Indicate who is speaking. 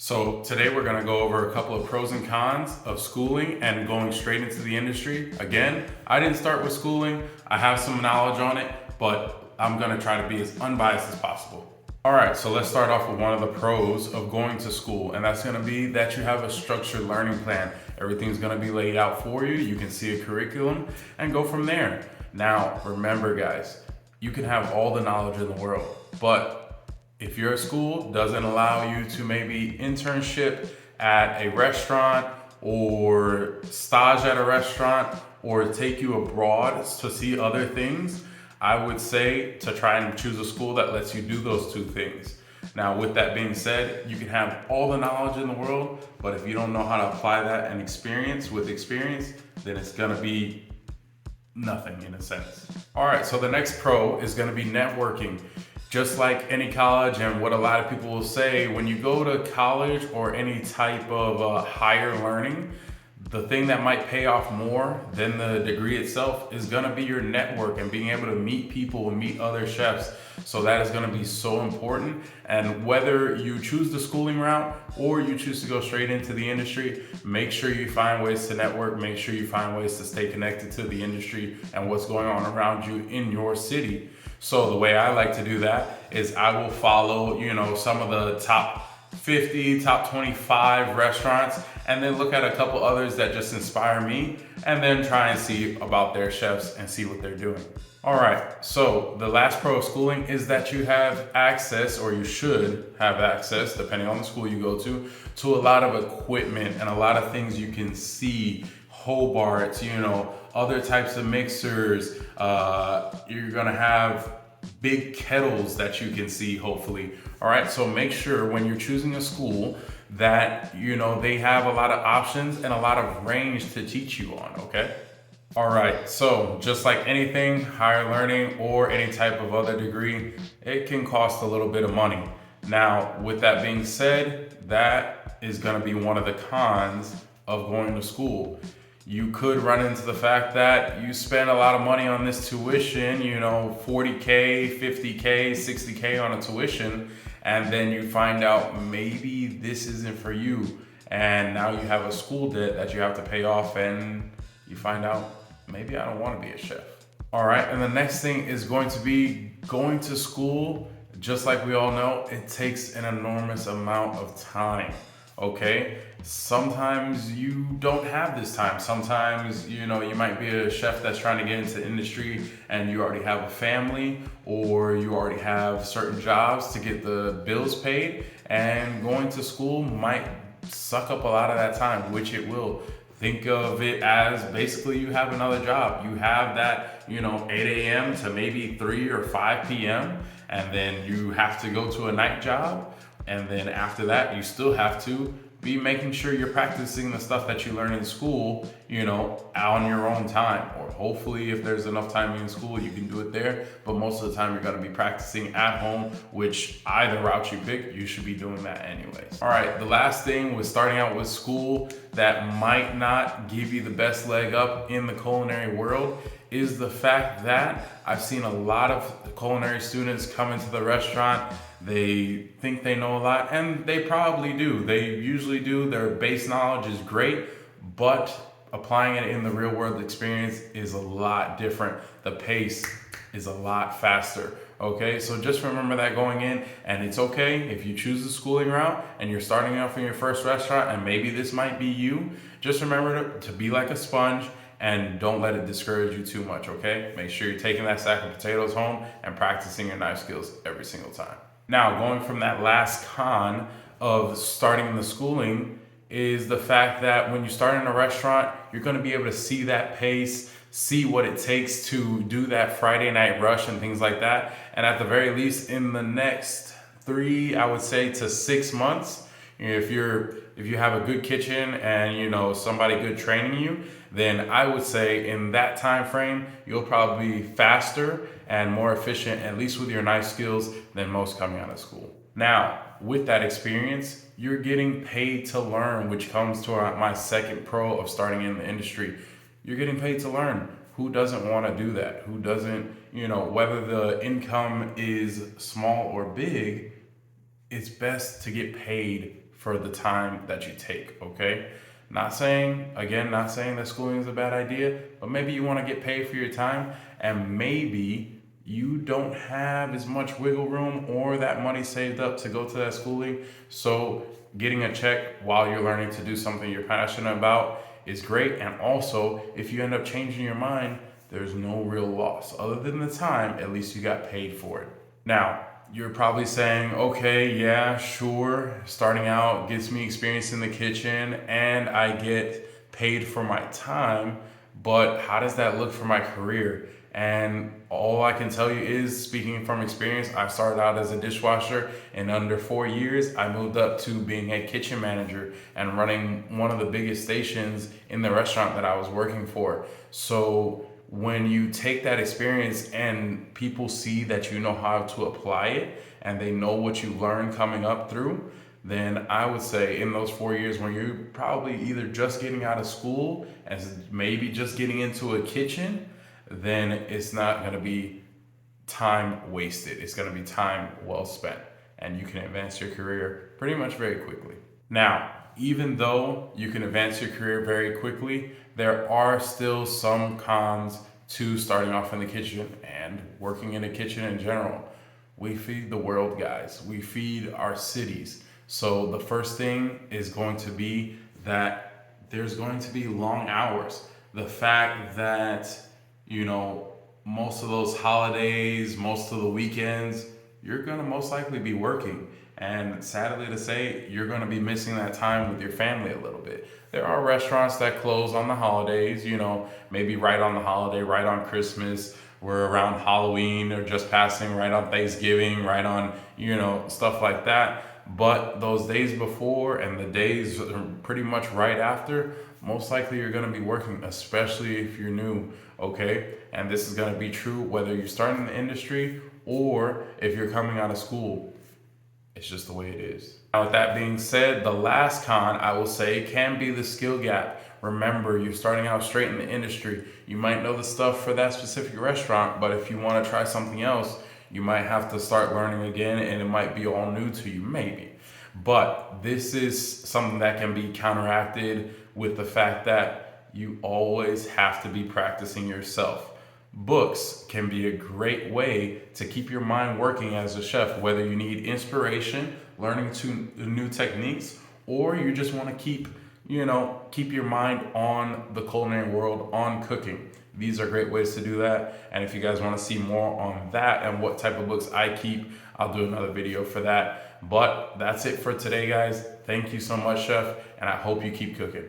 Speaker 1: So today we're going to go over a couple of pros and cons of schooling and going straight into the industry. Again, I didn't start with schooling. I have some knowledge on it, but I'm going to try to be as unbiased as possible. All right, so let's start off with one of the pros of going to school, and that's going to be that you have a structured learning plan. Everything's going to be laid out for you. You can see a curriculum and go from there. Now, remember guys, you can have all the knowledge in the world, but if your school doesn't allow you to maybe internship at a restaurant or stage at a restaurant or take you abroad to see other things, I would say to try and choose a school that lets you do those two things. Now, with that being said, you can have all the knowledge in the world, but if you don't know how to apply that and experience, then it's gonna be nothing in a sense. All right, so the next pro is gonna be networking. Just like any college, and what a lot of people will say, when you go to college or any type of higher learning, the thing that might pay off more than the degree itself is gonna be your network and being able to meet people and meet other chefs. So that is gonna be so important. And whether you choose the schooling route or you choose to go straight into the industry, make sure you find ways to network, make sure you find ways to stay connected to the industry and what's going on around you in your city. So the way I like to do that is I will follow, some of the top 50, top 25 restaurants, and then look at a couple others that just inspire me, and then try and see about their chefs and see what they're doing. All right, so the last pro of schooling is that you have access, or you should have access, depending on the school you go to a lot of equipment and a lot of things you can see, Hobarts, other types of mixers. You're gonna have big kettles that you can see, hopefully. All right, so make sure when you're choosing a school that they have a lot of options and a lot of range to teach you on, okay? All right, so just like anything, higher learning or any type of other degree, it can cost a little bit of money. Now, with that being said, that is gonna be one of the cons of going to school. You could run into the fact that you spend a lot of money on this tuition, $40K, $50K, $60K on a tuition, and then you find out maybe this isn't for you. And now you have a school debt that you have to pay off, and you find out maybe I don't want to be a chef. All right, and the next thing is going to be going to school. Just like we all know, it takes an enormous amount of time. Okay, sometimes you don't have this time. Sometimes, you might be a chef that's trying to get into the industry and you already have a family, or you already have certain jobs to get the bills paid, and going to school might suck up a lot of that time, which it will. Think of it as basically you have another job. You have that, 8 a.m. to maybe 3 or 5 p.m. and then you have to go to a night job. And then after that, you still have to be making sure you're practicing the stuff that you learn in school, on your own time. Or hopefully if there's enough time in school, you can do it there. But most of the time you're gonna be practicing at home, which either route you pick, you should be doing that anyways. All right, the last thing with starting out with school that might not give you the best leg up in the culinary world is the fact that I've seen a lot of culinary students come into the restaurant. They think they know a lot, and they probably do. They usually do. Their base knowledge is great, but applying it in the real world experience is a lot different. The pace is a lot faster. Okay, so just remember that going in, and it's okay if you choose the schooling route and you're starting off in your first restaurant, and maybe this might be you. Just remember to be like a sponge and don't let it discourage you too much, okay? Make sure you're taking that sack of potatoes home and practicing your knife skills every single time. Now, going from that last con of starting in the schooling is the fact that when you start in a restaurant, you're gonna be able to see that pace, see what it takes to do that Friday night rush and things like that. And at the very least, in the next 3, I would say, to 6 months, if you have a good kitchen and somebody good training you, then I would say in that time frame, you'll probably be faster and more efficient, at least with your knife skills, than most coming out of school. Now, with that experience, you're getting paid to learn, which comes to my second pro of starting in the industry. You're getting paid to learn. Who doesn't want to do that? Who doesn't, whether the income is small or big, it's best to get paid for the time that you take, okay? Not saying that schooling is a bad idea, but maybe you want to get paid for your time, and maybe you don't have as much wiggle room or that money saved up to go to that schooling. So getting a check while you're learning to do something you're passionate about is great. And also, if you end up changing your mind, there's no real loss. Other than the time, at least you got paid for it. Now, you're probably saying, okay, yeah, sure, starting out gets me experience in the kitchen and I get paid for my time, but how does that look for my career? And all I can tell you is, speaking from experience, I started out as a dishwasher. In under 4 years, I moved up to being a kitchen manager and running one of the biggest stations in the restaurant that I was working for. So when you take that experience and people see that you know how to apply it and they know what you learned coming up through, then I would say in those 4 years when you're probably either just getting out of school and maybe just getting into a kitchen, then it's not going to be time wasted. It's going to be time well spent, and you can advance your career pretty much very quickly. Now, even though you can advance your career very quickly, there are still some cons to starting off in the kitchen and working in a kitchen in general. We feed the world, guys. We feed our cities. So the first thing is going to be that there's going to be long hours. The fact that, most of those holidays, most of the weekends, you're going to most likely be working. And sadly to say, you're going to be missing that time with your family a little bit. There are restaurants that close on the holidays, maybe right on the holiday, right on Christmas, we're around Halloween or just passing right on Thanksgiving, right on, stuff like that. But those days before and the days pretty much right after, most likely you're going to be working, especially if you're new, okay? And this is going to be true whether you're starting in the industry or if you're coming out of school. It's just the way it is. Now, with that being said, the last con I will say can be the skill gap. Remember, you're starting out straight in the industry. You might know the stuff for that specific restaurant, but if you want to try something else, you might have to start learning again, and it might be all new to you, maybe. But this is something that can be counteracted with the fact that you always have to be practicing yourself. Books can be a great way to keep your mind working as a chef, whether you need inspiration, learning new techniques, or you just want to keep your mind on the culinary world, on cooking. These are great ways to do that. And if you guys want to see more on that and what type of books I keep, I'll do another video for that. But that's it for today, guys. Thank you so much, Chef, and I hope you keep cooking.